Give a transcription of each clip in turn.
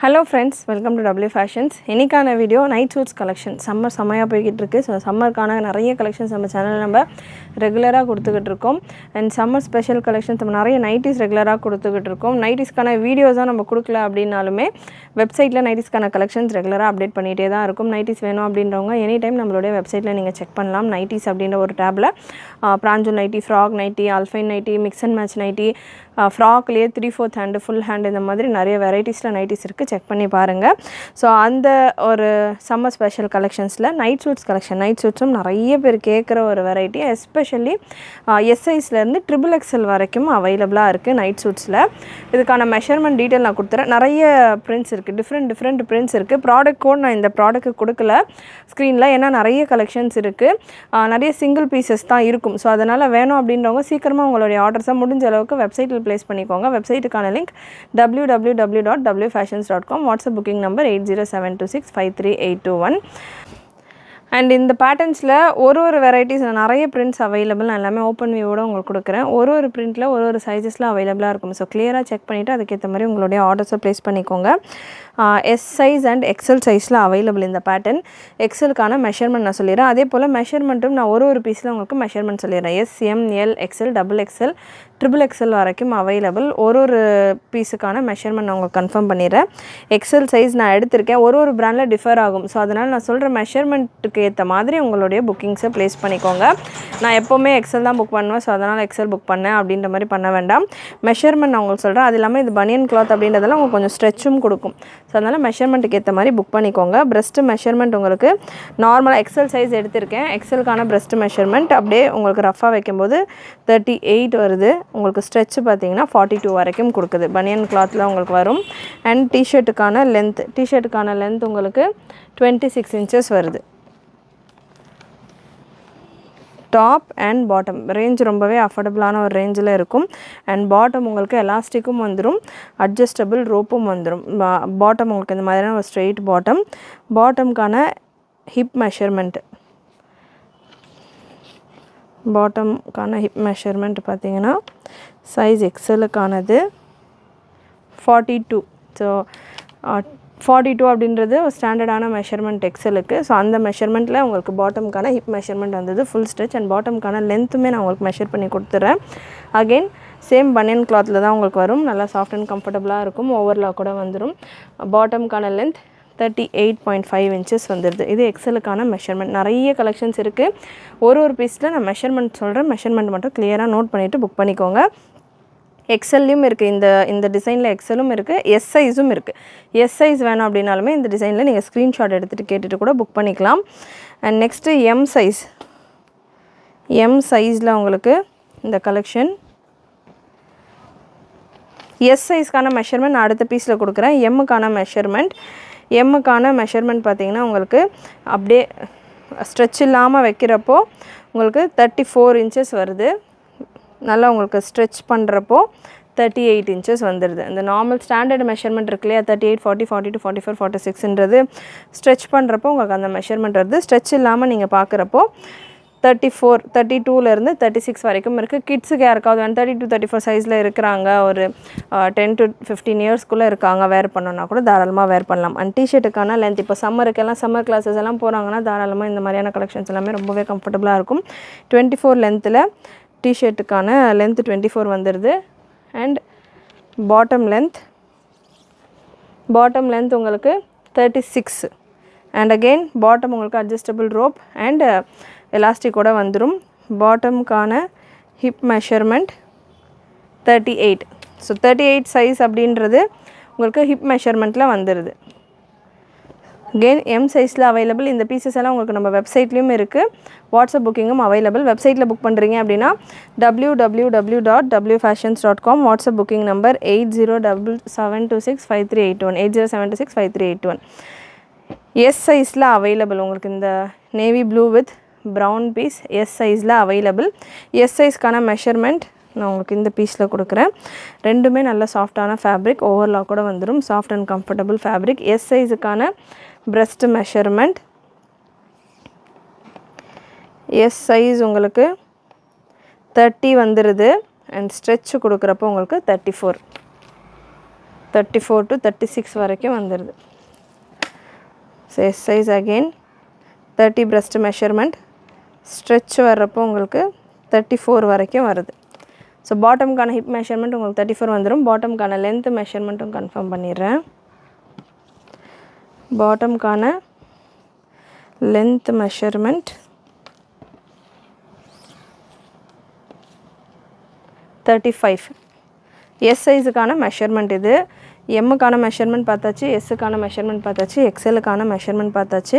Hello friends, welcome to W Fashions. இன்னைக்கான video night suits collection summer செமையாக போய்கிட்டு இருக்கு. ஸோ சம்மருக்கான நிறைய கலெக்ஷன்ஸ் நம்ம சேனலில் நம்ம ரெகுலராக கொடுத்துக்கிட்டு இருக்கோம். அண்ட் சம்மர் ஸ்பெஷல் கலெக்ஷன்ஸ் நம்ம நிறைய நைட்டிஸ் ரெகுலராக கொடுத்துக்கிட்டு இருக்கோம். நைட்டிஸ்க்கான வீடியோஸ் தான் நம்ம கொடுக்கல அப்படின்னாலுமே வெப்சைட்டில் நைட்டிஸ்க்கான கலெக்ஷன்ஸ் ரெகுலராக அப்டேட் பண்ணிகிட்டே தான் இருக்கும். நைட்டிஸ் வேணும் அப்படின்றவங்க எனி டைம் நம்மளுடைய வெப்சைட்டில் நீங்கள் செக் பண்ணலாம். நைட்டிஸ் அப்படின்ற ஒரு டேப்பில் பிராஞ்சோ நைட்டி, ஃப்ராக் நைட்டி, அல்ஃபைன் nightie, mix and match nightie, ஃப்ராக்லேயே 3/4 ஹேண்டு, ஃபுல் ஹேண்டு, இந்த மாதிரி நிறைய வெரைட்டிஸில் நைட்டிஸ் இருக்குது. செக் பண்ணி பாருங்கள். ஸோ அந்த ஒரு சம்மர் ஸ்பெஷல் கலெக்ஷன்ஸில் நைட் சூட்ஸ் கலெக்ஷன், நைட் சூட்ஸும் நிறைய பேர் கேட்குற ஒரு வெரைட்டி. எஸ்பெஷலி எஸ் சைஸ்லேருந்து XXL வரைக்கும் அவைலபிளாக இருக்குது நைட் சூட்ஸில். இதுக்கான மெஷர்மெண்ட் டீட்டெயில் நான் கொடுத்துறேன். நிறைய பிரிண்ட்ஸ் இருக்குது, டிஃப்ரெண்ட் பிரிண்ட்ஸ் இருக்குது. ப்ராடக்ட் கோட் நான் இந்த ப்ராடக்ட் கொடுக்கல ஸ்க்ரீனில், ஏன்னா நிறைய கலெக்ஷன்ஸ் இருக்குது, நிறைய சிங்கிள் பீசஸ் தான் இருக்கும். ஸோ அதனால் வேணும் அப்படின்றவங்க சீக்கிரமாக உங்களுடைய ஆர்டர்ஸை முடிஞ்ச அளவுக்கு வெப்சைட்டில் ப்ளேஸ் பண்ணிக்கோங்க. வெப்சைட்டுக்கான link www.wfashions.com. WhatsApp booking number 8072653821. And இந்த பேட்டர்ன்ஸில் ஒரு வெரைட்டிஸ் நிறைய பிரிண்ட்ஸ் அவைலபிள். நான் எல்லாமே ஓப்பன் வியூவோடு உங்களுக்கு கொடுக்குறேன். ஒரு பிரிண்ட்டில் ஒரு சைஸஸில் அவைலபிளாக இருக்கும். ஸோ கிளியராக செக் பண்ணிவிட்டு அதுக்கேற்ற மாதிரி உங்களுடைய ஆர்டர்ஸை ப்ளேஸ் பண்ணிக்கோங்க. எஸ் சைஸ் அண்ட் எக்ஸல் சைஸில் அவைலபிள் இந்த பேட்டர்ன். எக்ஸலுக்கான மெஷர்மெண்ட் நான் சொல்லிடுறேன். அதே போல் மெஷர்மெண்ட்டும் நான் ஒரு பீஸில் உங்களுக்கு மெஷர்மெண்ட் சொல்லிடுறேன். S, M, L, XL, XXL, XXL வரைக்கும் அவைலபிள். ஒரு பீஸுக்கான மெஷர்மெண்ட் நான் உங்களுக்கு கன்ஃபார்ம் பண்ணிடுறேன். எக்ஸல் சைஸ் நான் எடுத்திருக்கேன். ஒரு பிராண்டில் டிஃபர் ஆகும். ஸோ அதனால் நான் சொல்கிற மெஷர்மெண்ட்டுக்கு ஏற்ற மாதிரி உங்களுடைய புக்கிங்ஸை ப்ளேஸ் பண்ணிக்கோங்க. நான் எப்போவுமே எக்ஸல் தான் புக் பண்ணுவேன். ஸோ அதனால் எக்ஸல் புக் பண்ணேன் அப்படின்ற மாதிரி பண்ண வேண்டாம். மெஷர்மெண்ட் நான் உங்களுக்கு சொல்கிறேன். அது இல்லாமல் இது பனியன் கிளாத் அப்படின்றதெல்லாம் உங்களுக்கு கொஞ்சம் ஸ்ட்ரெச்சும் கொடுக்கும். ஸோ அதனால் மெஷர்மெண்ட்டுக்கு ஏற்ற மாதிரி புக் பண்ணிக்கோங்க. பிரஸ்ட்டு மெஷர்மெண்ட் உங்களுக்கு நார்மலாக எக்ஸல் சைஸ் எடுத்திருக்கேன். எக்ஸலுக்கான பிரஸ்ட்டு மெஷர்மெண்ட் அப்படியே உங்களுக்கு ரஃபாக வைக்கும்போது 38 வருது. உங்களுக்கு ஸ்ட்ரெச் பார்த்தீங்கன்னா 42 வரைக்கும் கொடுக்குது. பனியன் கிளாத்தில் உங்களுக்கு வரும். அண்ட் டிஷர்ட்டுக்கான லென்த் உங்களுக்கு 26 inches வருது. டாப் அண்ட் பாட்டம் ரேஞ்ச் ரொம்பவே அஃபோர்டபுளான ஒரு ரேஞ்சில் இருக்கும். அண்ட் பாட்டம் உங்களுக்கு எலாஸ்டிக்கும் வந்துடும், அட்ஜஸ்டபிள் ரோப்பும் வந்துடும். பாட்டம் உங்களுக்கு இந்த மாதிரியான ஒரு ஸ்ட்ரெயிட் பாட்டம். பாட்டம்கான ஹிப் மெஷர்மெண்ட் பார்த்தீங்கன்னா சைஸ் எக்ஸலுக்கானது 42. ஸோ 42 அப்படின்றது ஒரு ஸ்டாண்டர்டான மெஷர்மெண்ட் எக்ஸலுக்கு. ஸோ அந்த மெஷர்மெண்ட்டில் உங்களுக்கு பாட்டம்கான ஹிப் மெஷர்மெண்ட் வந்தது ஃபுல் ஸ்ட்ரெச். அண்ட் பாட்டம்கான லென்த்துமே நான் உங்களுக்கு மெஷர் பண்ணி கொடுத்துட்றேன். அகெயின் சேம் பனியன் கிளாத்தில் தான் உங்களுக்கு வரும். நல்லா சாஃப்ட் அண்ட் கம்ஃபர்டபுளாக இருக்கும். ஓவர்லாக் கூட வந்துடும். பாட்டம்கான லென்த் 38.5 inches வந்துடுது. இது எக்ஸலுக்கான மெஷர்மெண்ட். நிறைய கலெக்ஷன்ஸ் இருக்குது. ஒரு பீஸில் நான் மெஷர்மெண்ட் சொல்கிறேன். மெஷர்மெண்ட் மட்டும் கிளியராக நோட் பண்ணிவிட்டு புக் பண்ணிக்கோங்க. எக்ஸல்லையும் இருக்குது. இந்த டிசைனில் எக்ஸலும் இருக்குது, எஸ் சைஸும் இருக்குது. எஸ் சைஸ் வேணும் அப்படின்னாலுமே இந்த டிசைனில் நீங்கள் ஸ்க்ரீன்ஷாட் எடுத்துகிட்டு கேட்டுட்டு கூட புக் பண்ணிக்கலாம். அண்ட் நெக்ஸ்ட்டு எம் சைஸில் உங்களுக்கு இந்த கலெக்ஷன். எஸ் சைஸ்க்கான மெஷர்மெண்ட் நான் அடுத்த பீஸில் கொடுக்குறேன். எம்முக்கான மெஷர்மெண்ட் பார்த்திங்கன்னா உங்களுக்கு அப்படியே ஸ்ட்ரெச் இல்லாமல் வைக்கிறப்போ உங்களுக்கு 34 inches வருது. நல்லா உங்களுக்கு ஸ்ட்ரெச் பண்ணுறப்போ 38 inches வந்துடுது. இந்த நார்மல் ஸ்டாண்டர்ட் மெஷர்மெண்ட் இருக்கு இல்லையா, 38, 40, 42, 44, 46ன்றது ஸ்ட்ரெச் பண்ணுறப்போ உங்களுக்கு அந்த மெஷர்மெண்ட் வருது. ஸ்ட்ரெச் இல்லாமல் நீங்கள் பார்க்குறப்போ 34, 32லேருந்து 36 வரைக்கும் இருக்குது. கிட்ஸுக்கு யாருக்காவது 32, 34 சைஸில் இருக்கிறாங்க, ஒரு 10 to 15 இயர்ஸ்க்குள்ளே இருக்காங்க, வேர் பண்ணோன்னா கூட தாராளமாக வேர் பண்ணலாம். அண்ட் டிஷர்ட்டுக்கான லென்த் இப்போ சம்மர் கிளாஸஸ் எல்லாம் போகிறாங்கன்னா தாராளமாக இந்த மாதிரியான கலெக்ஷன்ஸ் எல்லாமே ரொம்பவே கம்ஃபர்டபுளாக இருக்கும். 24 லென்த்தில் டிஷர்ட்டுக்கான லென்த் 24 வந்துடுது. அண்ட் பாட்டம் லென்த் உங்களுக்கு 36. அண்ட் அகெயின் பாட்டம் உங்களுக்கு அட்ஜஸ்டபிள் ரோப் அண்ட் எலாஸ்டிக்கோட வந்துடும். பாட்டமுக்கான ஹிப் மெஷர்மெண்ட் 38. ஸோ 38 சைஸ் அப்படின்றது உங்களுக்கு ஹிப் மெஷர்மெண்ட்டில் வந்துடுது. அகெயின் எம் சைஸில் அவைலபிள். இந்த பீசஸ் எல்லாம் உங்களுக்கு நம்ம வெப்சைட்லேயும் இருக்குது, வாட்ஸ்அப் புக்கிங்கும் அவைலபிள். வெப்சைட்டில் புக் பண்ணுறீங்க அப்படின்னா www.wfashions.com. WhatsApp booking number 8077265381, 80765381. S சைஸில் அவைலபிள். உங்களுக்கு இந்த navy blue with brown piece S சைஸில் அவைலபிள். எஸ் சைஸ்க்கான மெஷர்மெண்ட் நான் உங்களுக்கு இந்த பீஸில் கொடுக்குறேன். ரெண்டுமே நல்ல சாஃப்டான ஃபேப்ரிக், ஓவர்லாக் கூட வந்துடும். Soft and comfortable fabric. S சைஸுக்கான பிரஸ்ட் மெஷர்மெண்ட். எஸ் சைஸ் உங்களுக்கு 30 வந்துடுது. அண்ட் ஸ்ட்ரெச் கொடுக்குறப்போ உங்களுக்கு 34. 34 to 36 வரைக்கும் வந்துடுது. So S size again 30 breast measurement, stretch வர்றப்போ உங்களுக்கு 34 வரைக்கும் வருது. ஸோ பாட்டம்கான ஹிப் மெஷர்மெண்ட் உங்களுக்கு 34 வந்துடும். பாட்டம்கான லென்த் மெஷர்மெண்ட்டும் கன்ஃபார்ம் பண்ணிடுறேன். பாட்டம்கான லென்த் மெஷர்மெண்ட் 35. எஸ் சைஸுக்கான மெஷர்மெண்ட் இது. எம்முக்கான மெஷர்மெண்ட் பார்த்தாச்சு, எஸ்ஸுக்கான மெஷர்மெண்ட் பார்த்தாச்சு, எக்ஸ்எல்லுக்கான மெஷர்மெண்ட் பார்த்தாச்சு.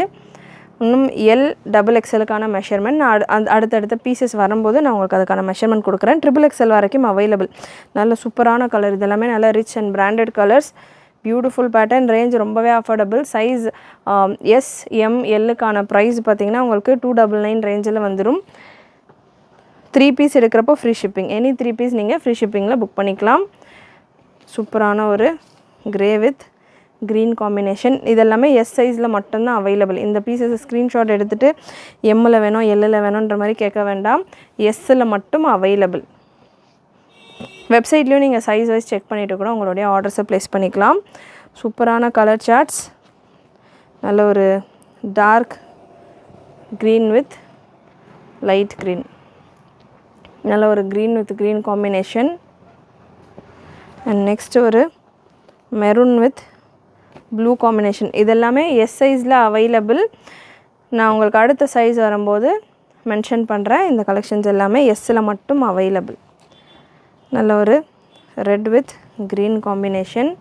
இன்னும் எல் டபுள் எக்ஸ்எல்லுக்கான மெஷர்மெண்ட் நான் அடுத்தடுத்த பீசஸ் வரும்போது நான் உங்களுக்கு அதுக்கான மெஷர்மெண்ட் கொடுக்குறேன். ட்ரிபிள் எக்ஸ்எல் வரைக்கும் அவைலபிள். நல்ல சூப்பரான கலர், இதெல்லாமே நல்ல rich and branded colours. Beautiful pattern, range ரொம்பவே அஃபோர்டபுள். சைஸ் எஸ் எம் எல்லுக்கான ப்ரைஸ் பார்த்திங்கன்னா உங்களுக்கு 299 ரேஞ்சில் வந்துடும். 3 பீஸ் எடுக்கிறப்போ ஃப்ரீ ஷிப்பிங். எனி 3 பீஸ் நீங்கள் ஃப்ரீ ஷிப்பிங்கில் புக் பண்ணிக்கலாம். சூப்பரான ஒரு கிரே வித் க்ரீன் காம்பினேஷன். இதெல்லாமே எஸ் சைஸில் மட்டும்தான் அவைலபிள். இந்த பீசஸ் ஸ்க்ரீன்ஷாட் எடுத்துகிட்டு எம்மில் வேணும் எல்லில் வேணுன்ற மாதிரி கேட்க வேண்டாம். எஸ்ஸில் மட்டும் அவைலபிள். வெப்சைட்லேயும் நீங்கள் சைஸ் வைஸ் செக் பண்ணிவிட்டு கூட உங்களுடைய ஆர்டர்ஸை ப்ளேஸ் பண்ணிக்கலாம். சூப்பரான கலர் சார்ட்ஸ். நல்ல ஒரு dark green with light green, நல்ல ஒரு green with green combination. And next ஒரு மெரூன் வித் ப்ளூ காம்பினேஷன். இதெல்லாமே எஸ் சைஸில் அவைலபிள். நான் உங்களுக்கு அடுத்த சைஸ் வரும்போது மென்ஷன் பண்ணுறேன். இந்த கலெக்ஷன்ஸ் எல்லாமே எஸ்ஸில் மட்டும் அவைலபிள். நல்ல ஒரு red with green combination.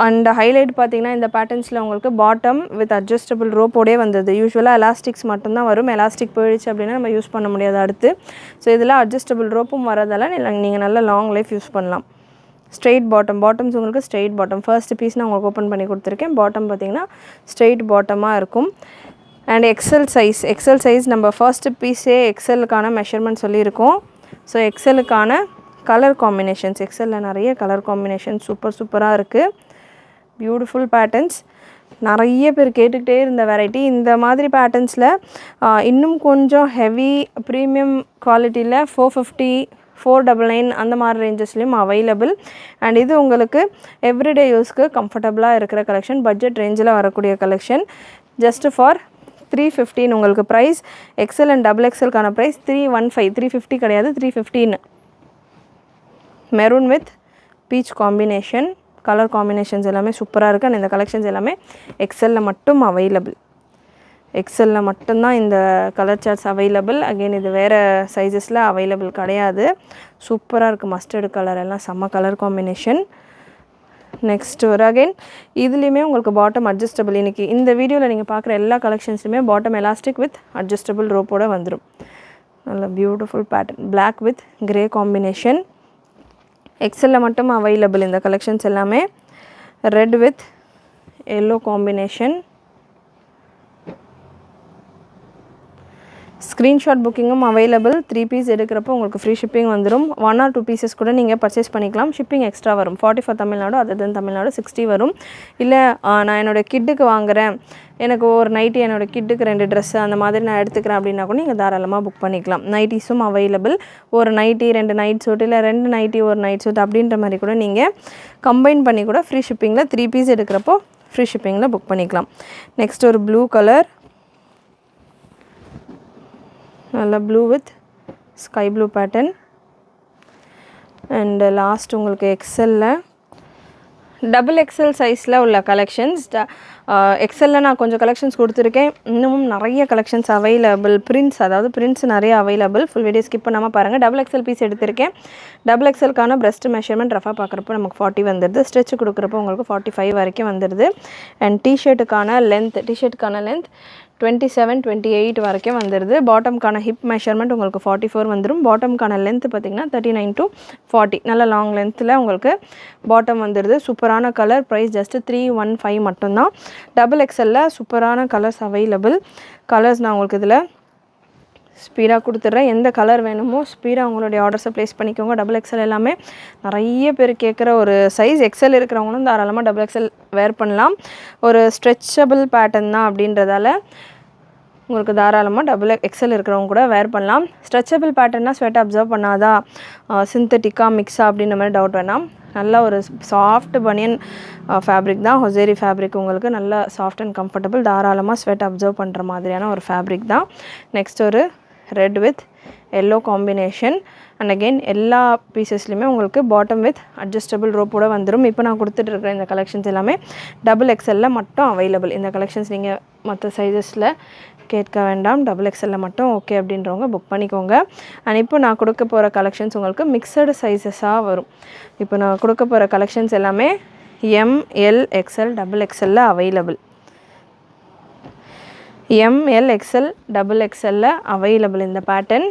And highlight பார்த்திங்கன்னா இந்த பேட்டர்ன்ஸில் உங்களுக்கு பாட்டம் வித் அட்ஜஸ்டபிள் ரோப்போடே வந்தது. யூஸ்வலாக எலாஸ்டிக்ஸ் மட்டும்தான் வரும். எலாஸ்டிக் போயிடுச்சு அப்படின்னா நம்ம யூஸ் பண்ண முடியாது அடுத்து. ஸோ இதில் அட்ஜஸ்டபிள் ரோப்பும் வரதால் நீங்கள் நல்ல லாங் லைஃப் யூஸ் பண்ணலாம். ஸ்ட்ரெயிட் பாட்டம்ஸ் உங்களுக்கு ஸ்ட்ரெயிட் பாட்டம். ஃபர்ஸ்ட் பீஸ் நான் உங்களுக்கு ஓப்பன் பண்ணி கொடுத்துருக்கேன். பாட்டம் பார்த்திங்கன்னா ஸ்ட்ரெயிட் பாட்டமாக இருக்கும். அண்ட் எக்ஸல் சைஸ் நம்ம ஃபர்ஸ்ட் பீஸே எக்ஸலுக்கான மெஷர்மெண்ட் சொல்லியிருக்கோம். ஸோ எக்ஸலுக்கான கலர் காம்பினேஷன்ஸ், எக்ஸலில் நிறைய கலர் காம்பினேஷன் சூப்பராக இருக்குது. Beautiful patterns. நிறைய பேர் கேட்டுக்கிட்டே இருந்த வெரைட்டி. இந்த மாதிரி பேட்டர்ன்ஸில் இன்னும் கொஞ்சம் ஹெவி ப்ரீமியம் குவாலிட்டியில் 450, 499 அந்த மாதிரி ரேஞ்சஸ்லேயும் அவைலபிள். அண்ட் இது உங்களுக்கு எவ்ரிடே யூஸ்க்கு கம்ஃபர்டபுளாக இருக்கிற கலெக்ஷன். பட்ஜெட் ரேஞ்சில் வரக்கூடிய கலெக்ஷன். ஜஸ்ட் ஃபார் 315 உங்களுக்கு ப்ரைஸ். எக்ஸல் அண்ட் டபுள் எக்ஸலுக்கான ப்ரைஸ் 315. 350 கிடையாது, 315. Maroon with peach combination. Colour combinations எல்லாமே சூப்பராக இருக்குது. அண்ட் இந்த கலெக்ஷன்ஸ் எல்லாமே எக்ஸலில் மட்டும் அவைலபிள். எக்ஸலில் மட்டும்தான் இந்த கலர் சார்ட்ஸ் அவைலபிள். அகெயின் இது வேறு சைஸஸில் அவைலபிள் கிடையாது. சூப்பராக இருக்குது. மஸ்டர்டு கலர் எல்லாம் செம்ம கலர் காம்பினேஷன். நெக்ஸ்ட் ஒரு அகெயின் இதுலேயுமே உங்களுக்கு பாட்டம் அட்ஜஸ்டபிள். இன்றைக்கி இந்த வீடியோவில் நீங்கள் பார்க்குற எல்லா கலெக்ஷன்ஸுமே பாட்டம் எலாஸ்டிக் வித் அட்ஜஸ்டபிள் ரோப்போடு வந்துடும். நல்ல beautiful pattern. Black with grey combination. எக்ஸலில் மட்டும் அவைலபிள் இந்த கலெக்ஷன்ஸ் எல்லாமே. Red with yellow combination. Screenshot புக்கிங்கும் அவைலபிள். 3 பீஸ் எடுக்கிறப்போ உங்களுக்கு ஃப்ரீ ஷிப்பிங் வந்துடும். 1 or 2 பீசஸ் கூட நீங்கள் பர்ச்சேஸ் பண்ணிக்கலாம். ஷிப்பிங் எக்ஸ்ட்ரா வரும். 40 for தமிழ்நாடு, அதர் தென் தமிழ்நாடு 60 வரும். இல்லை நான் என்னோடய கிட்டுக்கு வாங்குகிறேன், எனக்கு ஒரு நைட்டி என்னோடய கிட்டுக்கு 2 ட்ரெஸ்ஸு அந்த மாதிரி நான் எடுத்துக்கிறேன் அப்படின்னா கூட நீங்கள் தாராளமாக புக் பண்ணிக்கலாம். நைட்டிஸும் அவைலபிள். ஒரு நைட்டி 2 நைட் சூட், இல்லை 2 நைட்டி ஒரு நைட் சூட் அப்படின்ற மாதிரி கூட நீங்கள் கம்பைன் பண்ணி கூட ஃப்ரீ ஷிப்பிங்கில் 3 பீஸ் எடுக்கிறப்போ ஃப்ரீ ஷிப்பிங்கில் புக் பண்ணிக்கலாம். நெக்ஸ்ட் ஒரு ப்ளூ கலர். நல்ல blue with sky blue pattern. And last உங்களுக்கு எக்ஸலில் டபுள் எக்ஸல் சைஸில் உள்ள கலெக்ஷன்ஸ். எக்ஸலில் நான் கொஞ்சம் கலெக்ஷன்ஸ் கொடுத்துருக்கேன். இன்னமும் நிறைய கலெக்ஷன்ஸ் அவைலபிள். பிரிண்ட்ஸ், அதாவது பிரிண்ட்ஸ் நிறைய அவைலபிள். ஃபுல் வீடியோ ஸ்கிப் பண்ணாமல் பாருங்கள். டபுள் எக்ஸல் பீஸ் எடுத்திருக்கேன். டபுள் எக்ஸலுக்கான பிரஸ்ட் மெஷர்மெண்ட் ரஃபாக பார்க்குறப்போ நமக்கு 40 வந்துடுது. ஸ்ட்ரெச் கொடுக்குறப்போ உங்களுக்கு 45 வரைக்கும் வந்துடுது. அண்ட் டிஷர்ட்டுக்கான லென்த் 27, 28 வரைக்கும் வந்துடுது. பாட்டம்கான ஹிப் மெஷர்மெண்ட் உங்களுக்கு 44 வந்துடும். பாட்டம்கான லென்த் பார்த்திங்கன்னா 39 to 40. நல்ல லாங் லென்த்தில் உங்களுக்கு பாட்டம் வந்துடுது. சூப்பரான கலர். ப்ரைஸ் ஜஸ்ட் 315 மட்டும்தான். டபுள் எக்ஸலில் சூப்பரான கலர்ஸ் அவைலபிள். கலர்ஸ் நான் உங்களுக்கு இதில் ஸ்பீடாக கொடுத்துட்றேன். எந்த கலர் வேணுமோ ஸ்பீடாக உங்களுடைய ஆர்டர்ஸை ப்ளேஸ் பண்ணிக்கோங்க. டபுள் எக்ஸல் எல்லாமே நிறைய பேர் கேட்குற ஒரு சைஸ். எக்ஸல் இருக்கிறவங்களும் தாராளமாக டபுள் எக்ஸல் வேர் பண்ணலாம். ஒரு ஸ்ட்ரெச்சபிள் பேட்டர்ன் தான் அப்படின்றதால உங்களுக்கு தாராளமாக டபுள் எக்ஸல் இருக்கிறவங்க கூட வேர் பண்ணலாம். ஸ்ட்ரெச்சபிள் பேட்டர்னா ஸ்வெட் அப்சர்வ் பண்ணாதா, சிந்தட்டிக்கா மிக்ஸா அப்படின்ற மாதிரி டவுட் வேணாம். நல்ல ஒரு சாஃப்ட் பனியன் ஃபேப்ரிக் தான், ஹொசேரி ஃபேப்ரிக். உங்களுக்கு நல்ல சாஃப்ட் அண்ட் கம்ஃபர்டபுள், தாராளமாக ஸ்வெட் அப்சர்வ் பண்ணுற மாதிரியான ஒரு ஃபேப்ரிக் தான். நெக்ஸ்ட் ஒரு red with yellow combination. And again எல்லா பீசஸ்லையுமே உங்களுக்கு பாட்டம் வித் அட்ஜஸ்டபிள் ரோப்போட வந்துடும். இப்போ நான் கொடுத்துட்ருக்கிற இந்த கலெக்ஷன்ஸ் எல்லாமே டபுள் எக்ஸலில் மட்டும் அவைலபிள். இந்த கலெக்ஷன்ஸ் நீங்கள் மற்ற சைஸஸில் கேட்க வேண்டாம், டபுள் எக்ஸலில் மட்டும் ஓகே அப்படின்றவங்க புக் பண்ணிக்கோங்க. அண்ட் இப்போ நான் கொடுக்க போகிற கலெக்ஷன்ஸ் உங்களுக்கு மிக்சடு சைஸஸாக வரும். இப்போ நான் கொடுக்க போகிற கலெக்ஷன்ஸ் எல்லாமே எம், எல், எக்ஸ்எல், டபுள் எக்ஸலில் available. M, L, XL, double எக்ஸலில் அவைலபிள் இந்த பேட்டர்ன்.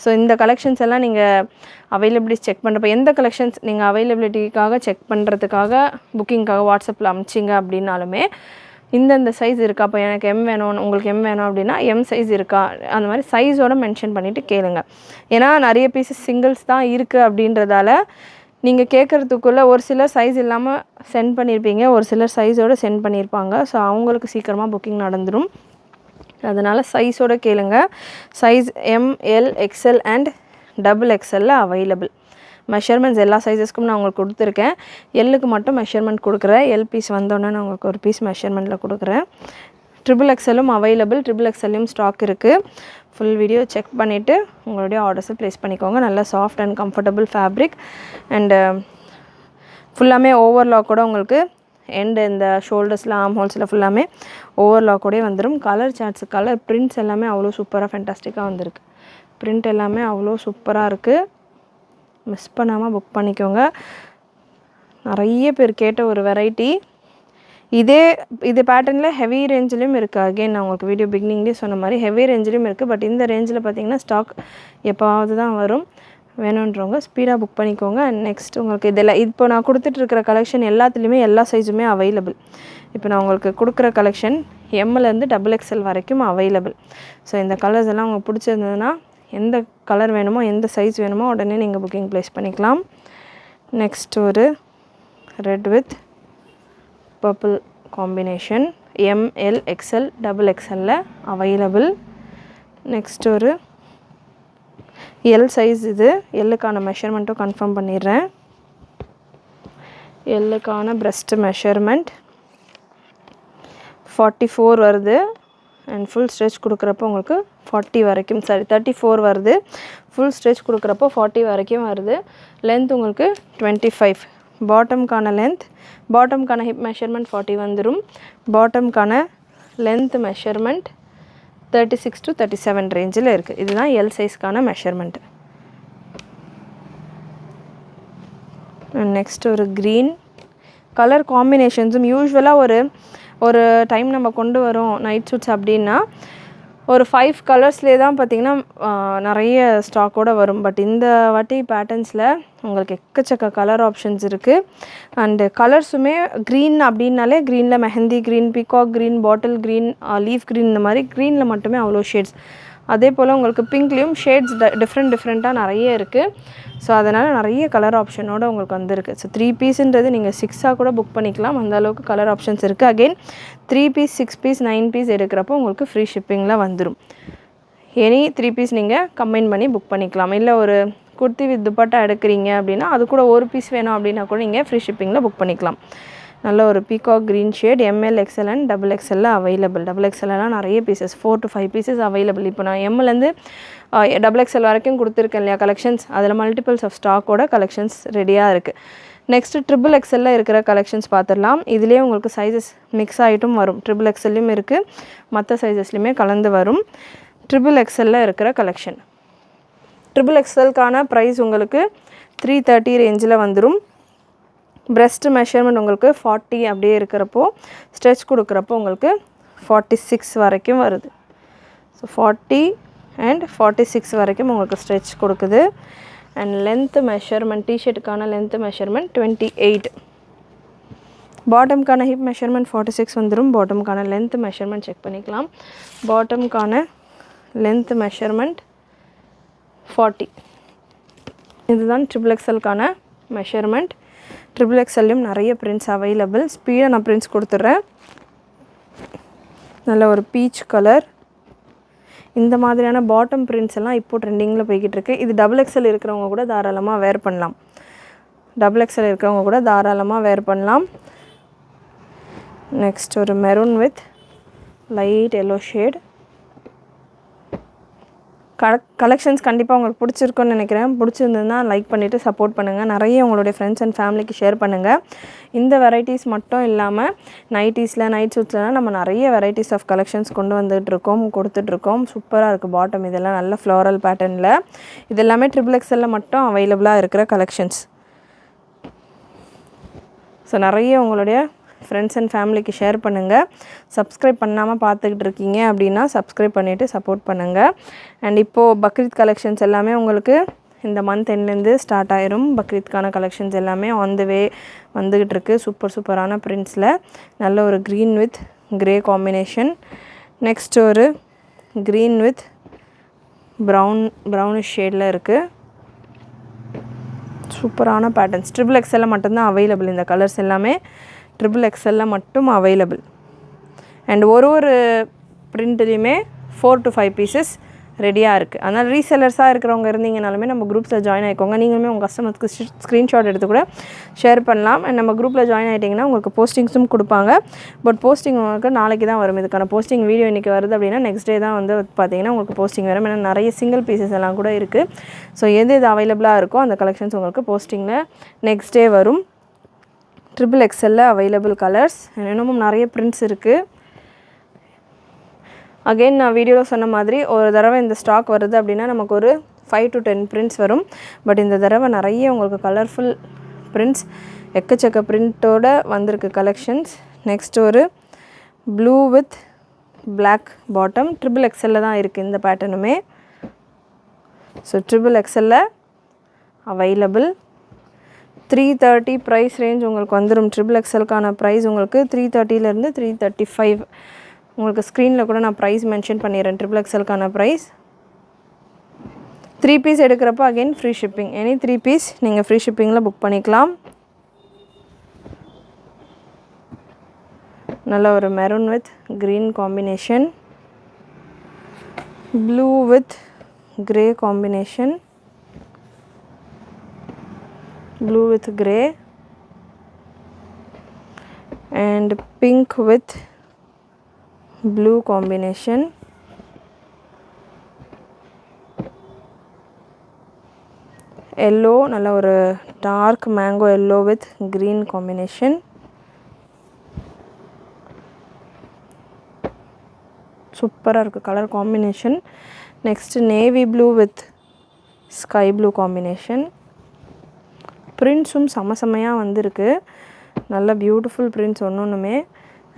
ஸோ இந்த கலெக்ஷன்ஸ் எல்லாம் நீங்கள் அவைலபிலிட்டி செக் பண்ணுறப்ப, எந்த கலெக்ஷன்ஸ் நீங்கள் அவைலபிலிட்டிக்காக செக் பண்ணுறதுக்காக புக்கிங்காக வாட்ஸ்அப்பில் அனுப்பிச்சிங்க அப்படின்னாலுமே இந்தந்த சைஸ் இருக்கா, அப்போ எனக்கு எம் வேணும், உங்களுக்கு எம் வேணும் அப்படின்னா எம் சைஸ் இருக்கா, அந்த மாதிரி சைஸோடு மென்ஷன் பண்ணிவிட்டு கேளுங்க. ஏன்னா நிறைய பீசஸ் சிங்கிள்ஸ் தான் இருக்குது அப்படின்றதால நீங்கள் கேட்குறதுக்குள்ளே ஒரு சிலர் சைஸ் இல்லாமல் சென்ட் பண்ணியிருப்பீங்க, ஒரு சிலர் சைஸோடு சென்ட் பண்ணியிருப்பாங்க. ஸோ அவங்களுக்கு சீக்கிரமாக புக்கிங் நடந்துடும். அதனால் சைஸோடு கேளுங்க. Size M, L, XL and double எக்ஸ்எல்ல அவைலபிள். மெஷர்மெண்ட்ஸ் எல்லா சைஸஸ்க்கும் நான் உங்களுக்கு கொடுத்துருக்கேன். எல்லுக்கு மட்டும் மெஷர்மெண்ட் கொடுக்குறேன். எல் பீஸ் வந்தோன்னே நான் உங்களுக்கு ஒரு பீஸ் மெஷர்மெண்ட்டில் கொடுக்குறேன். ட்ரிபிள் எக்ஸ்எல்லும் அவைலபிள், ட்ரிபிள் எக்ஸ்எல்லையும் ஸ்டாக் இருக்குது. ஃபுல் வீடியோ செக் பண்ணிவிட்டு உங்களுடைய ஆர்டர்ஸை ப்ளேஸ் பண்ணிக்கோங்க. நல்ல soft and comfortable fabric and ஃபுல்லாமே ஓவர்லாக்கோட உங்களுக்கு எண்டு இந்த ஷோல்டர்ஸில், ஆர்ம் ஹோல்ஸில் ஃபுல்லாமே ஓவர்லாக்கோடே வந்துடும். கலர் சார்ட்ஸு, கலர் பிரிண்ட்ஸ் எல்லாமே அவ்வளோ சூப்பராக ஃபென்டாஸ்டிக்காக வந்திருக்கு. பிரிண்ட் எல்லாமே அவ்வளோ சூப்பராக இருக்குது. மிஸ் பண்ணாமல் புக் பண்ணிக்கோங்க. நிறைய பேர் கேட்ட ஒரு வெரைட்டி. இது பேட்டர்னில் ஹெவி ரேஞ்சிலையும் இருக்குது. அகெயின் நான் உங்களுக்கு வீடியோ பிகினிங்லேயே சொன்ன மாதிரி ஹெவி ரேஞ்சிலையும் இருக்குது. பட் இந்த ரேஞ்சில் பார்த்திங்கன்னா ஸ்டாக் எப்போவாவது தான் வரும். வேணுன்றவங்க ஸ்பீடாக புக் பண்ணிக்கோங்க. அண்ட் நெக்ஸ்ட் உங்களுக்கு இதெல்லாம் இப்போ நான் கொடுத்துட்ருக்கிற கலெக்ஷன் எல்லாத்துலேயுமே எல்லா சைஸுமே அவைலபிள். இப்போ நான் உங்களுக்கு கொடுக்குற கலெக்ஷன் எம்லேருந்து டபுள் எக்ஸ்எல் வரைக்கும் அவைலபிள். ஸோ இந்த கலர்ஸ் எல்லாம் உங்களுக்கு பிடிச்சிருந்ததுன்னா எந்த கலர் வேணுமோ, எந்த சைஸ் வேணுமோ உடனே நீங்கள் புக்கிங் ப்ளேஸ் பண்ணிக்கலாம். நெக்ஸ்ட் ஒரு red with purple combination M, L, XL, double எக்ஸ்எல்ல அவைலபிள். நெக்ஸ்ட் ஒரு எல் சைஸ். இது எல்லுக்கான மெஷர்மெண்ட்டும் கன்ஃபார்ம் பண்ணிடுறேன். எல்லுக்கான ப்ரெஸ்ட் மெஷர்மெண்ட் 44 வருது. அண்ட் ஃபுல் ஸ்ட்ரெச் கொடுக்குறப்போ உங்களுக்கு 40 வரைக்கும், 34 வருது. ஃபுல் ஸ்ட்ரெச் கொடுக்குறப்போ 40 வரைக்கும் வருது. லென்த் உங்களுக்கு 25. பாட்டம்கான லென்த், பாட்டம்கான ஹிப் மெஷர்மெண்ட் 40 வந்துடும். பாட்டம்கான லென்த் மெஷர்மெண்ட் 36 to 37 ரேஞ்சில் இருக்குது. இதுதான் எல் சைஸ்க்கான மெஷர்மெண்ட். நெக்ஸ்ட் ஒரு க்ரீன் கலர் காம்பினேஷன்ஸும் யூஸ்வலாக ஒரு டைம் நம்ம கொண்டு வரோம் நைட் சூட்ஸ் அப்படின்னா ஒரு 5 கலர்ஸ்லேயே தான் பார்த்திங்கன்னா நிறைய ஸ்டாக்கோடு வரும். பட் இந்த வாட்டி பேட்டர்ன்ஸில் உங்களுக்கு எக்கச்சக்க கலர் ஆப்ஷன்ஸ் இருக்குது. அண்டு கலர்ஸுமே க்ரீன் அப்படின்னாலே க்ரீனில் mehndi green, peacock green, bottle green, leaf green, இந்த மாதிரி க்ரீனில் மட்டுமே அவ்வளோ ஷேட்ஸ். அதே போல் உங்களுக்கு பிங்க்லேயும் ஷேட்ஸ் டிஃப்ரெண்ட்டாக நிறைய இருக்குது. ஸோ அதனால் நிறைய கலர் ஆப்ஷனோடு உங்களுக்கு வந்திருக்கு. ஸோ 3 பீஸுன்றது நீங்கள் 6ஆக கூட புக் பண்ணிக்கலாம், அந்த அளவுக்கு கலர் ஆப்ஷன்ஸ் இருக்குது. அகெயின் 3 பீஸ், 6 பீஸ், 9 பீஸ் எடுக்கிறப்போ உங்களுக்கு ஃப்ரீ ஷிப்பிங்கில் வந்துடும். எனி 3 பீஸ் நீங்கள் கம்பைன் பண்ணி புக் பண்ணிக்கலாம். இல்லை ஒரு குர்த்தி வித் துப்பட்டா எடுக்கிறீங்க அப்படின்னா அது கூட ஒரு பீஸ் வேணும் அப்படின்னா கூட நீங்கள் ஃப்ரீ ஷிப்பிங்கில் புக் பண்ணிக்கலாம். நல்ல ஒரு peacock green shade M L, XL and double எக்ஸ்எல்ல அவைலபிள். டபுள் எக்ஸ்எல்லாம் நிறைய பீசஸ் 4 to 5 பீசஸ் அவைலபிள். இப்போ நான் எம்எல்லேருந்து டபுள் எக்ஸ்எல் வரைக்கும் கொடுத்துருக்கேன் இல்லையா கலெக்ஷன்ஸ், அதில் மல்டிபிள்ஸ் ஆஃப் ஸ்டாக்கோட கலெக்ஷன்ஸ் ரெடியாக இருக்குது. நெக்ஸ்ட்டு ட்ரிபிள் எக்ஸ்எல்ல இருக்கிற கலெக்ஷன்ஸ் பார்த்துடலாம். இதுலேயே உங்களுக்கு சைஸஸ் மிக்ஸ் ஆகிட்டும் வரும். ட்ரிபிள் எக்ஸ்எல்லையும் இருக்குது, மற்ற சைஸஸ்லையுமே கலந்து வரும். ட்ரிபிள் எக்ஸ்எல்ல இருக்கிற கலெக்ஷன், ட்ரிபிள் எக்ஸ்எல்க்கான ப்ரைஸ் உங்களுக்கு 330 ரேஞ்சில் வந்துடும். ப்ரெஸ்ட் மெஷர்மெண்ட் உங்களுக்கு 40 அப்படியே இருக்கிறப்போ ஸ்ட்ரெச் கொடுக்குறப்போ உங்களுக்கு 46 வரைக்கும் வருது. ஸோ 40 and 46 வரைக்கும் உங்களுக்கு ஸ்ட்ரெச் கொடுக்குது. அண்ட் லென்த் மெஷர்மெண்ட், டிஷர்ட்டுக்கான லென்த் மெஷர்மெண்ட் 28. பாட்டம்கான ஹிப் மெஷர்மெண்ட் 46 வந்துடும். பாட்டம்கான லென்த் மெஷர்மெண்ட் செக் பண்ணிக்கலாம். பாட்டம்கான லென்த் மெஷர்மெண்ட் 40. இதுதான் ட்ரிபிள் எக்ஸ்எல்க்கான மெஷர்மெண்ட். ட்ரிபிள் எக்ஸ்எல்லையும் நிறைய பிரிண்ட்ஸ் அவைலபிள். ஸ்பீடாக நான் பிரிண்ட்ஸ் கொடுத்துட்றேன். நல்ல ஒரு பீச் கலர், இந்த மாதிரியான பாட்டம் பிரிண்ட்ஸ் எல்லாம் இப்போ ட்ரெண்டிங்கில் போய்கிட்டு இருக்குது. இது XXL இருக்கிறவங்க கூட தாராளமாக வேர் பண்ணலாம். XXL இருக்கிறவங்க கூட தாராளமாக வேர் பண்ணலாம். நெக்ஸ்ட் ஒரு maroon with light yellow shade. Collections கண்டிப்பாக உங்களுக்கு பிடிச்சிருக்குன்னு நினைக்கிறேன். பிடிச்சிருந்ததுன்னா லைக் பண்ணிவிட்டு சப்போர்ட் பண்ணுங்கள். நிறைய உங்களுடைய ஃப்ரெண்ட்ஸ் அண்ட் ஃபேமிலிக்கு ஷேர் பண்ணுங்கள். இந்த வெரைட்டிஸ் மட்டும் இல்லாமல் நைட்டிஸில் நைட் சூட்ஸ்லாம் நம்ம நிறைய வெரைட்டிஸ் ஆஃப் கலெக்ஷன்ஸ் கொண்டு வந்துட்டுருக்கோம், கொடுத்துட்ருக்கோம். சூப்பராக இருக்குது பாட்டம். இதெல்லாம் நல்ல ஃப்ளோரல் பேட்டர்னில். இது எல்லாமே XXL மட்டும் அவைலபிளாக இருக்கிற கலெக்ஷன்ஸ். ஸோ நிறைய உங்களுடைய ஃப்ரெண்ட்ஸ் அண்ட் ஃபேமிலிக்கு ஷேர் பண்ணுங்கள். சப்ஸ்கிரைப் பண்ணாமல் பார்த்துக்கிட்டு இருக்கீங்க அப்படின்னா சப்ஸ்கிரைப் பண்ணிவிட்டு சப்போர்ட் பண்ணுங்கள். அண்ட் இப்போது பக்ரீத் கலெக்ஷன்ஸ் எல்லாமே உங்களுக்கு இந்த மந்த் எண்ட்லேருந்து ஸ்டார்ட் ஆயிரும். பக்ரீத்கான கலெக்ஷன்ஸ் எல்லாமே ஆன் த வே வந்துக்கிட்டு இருக்குது. சூப்பரான பிரிண்ட்ஸில் நல்ல ஒரு green with grey combination. Next ஒரு க்ரீன் வித் ப்ரௌனிஷ் ஷேடில் இருக்குது. சூப்பரான பேட்டர்ன்ஸ். XXL மட்டும்தான் அவைலபிள். இந்த கலர்ஸ் எல்லாமே XXL மட்டும் அவைலபிள். அண்ட் ஒரு பிரிண்ட்லேயுமே 4 to 5 பீசஸ் ரெடியாக இருக்குது. அதனால் ரீசெல்லர்ஸாக இருக்கிறவங்க இருந்தீங்கனாலுமே நம்ம குரூப்ஸில் ஜாயின் ஆகிக்கோங்க. நீங்களுமே உங்கள் கஸ்டமர்ஸ்க்கு ஸ்க்ரீன்ஷாட் எடுத்து கூட ஷேர் பண்ணலாம். அண்ட் நம்ம குரூப்பில் ஜாயின் ஆகிட்டிங்கன்னா உங்களுக்கு போஸ்டிங்ஸும் கொடுப்பாங்க. பட் போஸ்டிங் உங்களுக்கு நாளைக்கு தான் வரும். இதுக்கான போஸ்டிங் வீடியோ இன்றைக்கி வருது அப்படின்னா நெக்ஸ்ட் டே தான் வந்து பார்த்தீங்கன்னா உங்களுக்கு போஸ்டிங் வரும். ஏன்னா நிறைய சிங்கிள் பீசஸ் எல்லாம் கூட இருக்குது. ஸோ எது அவைலபிளாக இருக்கோ அந்த கலெக்ஷன்ஸ் உங்களுக்கு போஸ்டிங்கில் நெக்ஸ்ட் டே வரும். XXL available colours. இன்னமும் நிறைய பிரிண்ட்ஸ் இருக்குது. அகெயின் நான் வீடியோவில் சொன்ன மாதிரி ஒரு தடவை இந்த ஸ்டாக் வருது அப்படின்னா நமக்கு ஒரு 5 to 10 பிரிண்ட்ஸ் வரும். பட் இந்த தடவை நிறைய உங்களுக்கு கலர்ஃபுல் பிரிண்ட்ஸ் எக்கச்சக்க பிரிண்ட்டோடு வந்திருக்கு கலெக்ஷன்ஸ். நெக்ஸ்ட் ஒரு blue with black bottom. XXL தான் இருக்குது இந்த பேட்டர்னுமே. So XXL available. 330 price range உங்களுக்கு வந்துடும். XXLக்கான ப்ரைஸ் உங்களுக்கு 330லேருந்து 335. உங்களுக்கு ஸ்க்ரீனில் கூட நான் ப்ரைஸ் மென்ஷன் பண்ணிடுறேன். XXLக்கான ப்ரைஸ். 3 பீஸ் எடுக்கிறப்ப again free shipping. Any 3 piece நீங்கள் ஃப்ரீ ஷிப்பிங்கில் புக் பண்ணிக்கலாம். நல்ல ஒரு maroon with green combination. Blue with grey combination. blue with grey and pink with blue combination. Yellow, நல்ல ஒரு dark mango yellow with green combination. சூப்பராக இருக்குது colour combination. Next navy blue with sky blue combination. பிரிண்ட்ஸும் செமையாக வந்திருக்கு. நல்ல beautiful prints ஒன்றுமே.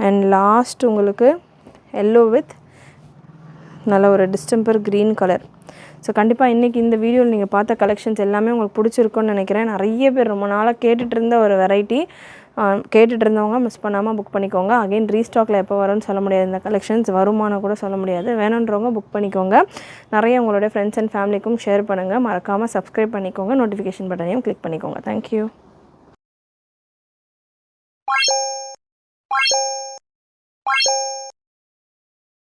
And last உங்களுக்கு எல்லோ வித் நல்ல ஒரு டிஸ்டெம்பர் க்ரீன் கலர். ஸோ கண்டிப்பாக இன்றைக்கி இந்த வீடியோவில் நீங்கள் பார்த்த கலெக்ஷன்ஸ் எல்லாமே உங்களுக்கு பிடிச்சிருக்குன்னு நினைக்கிறேன். நிறைய பேர் ரொம்ப நாளாக கேட்டுட்டு இருந்த ஒரு வெரைட்டி. கேட்டுட்டு இருந்தவங்க மிஸ் பண்ணாமல் புக் பண்ணிக்கோங்க. அகைன் ரீஸ்டாக்கில் எப்போ வரும்னு சொல்ல முடியாது. இந்த கலெக்ஷன்ஸ் வருமானு கூட சொல்ல முடியாது. வேணுன்றவங்க புக் பண்ணிக்கோங்க. நிறைய உங்களுடைய ஃப்ரெண்ட்ஸ் அண்ட் ஃபேமிலிக்கும் ஷேர் பண்ணுங்கள். மறக்காமல் சப்ஸ்கிரைப் பண்ணிக்கோங்க. நோட்டிஃபிகேஷன் பட்டனையும் கிளிக் பண்ணிக்கோங்க. தேங்க்யூ.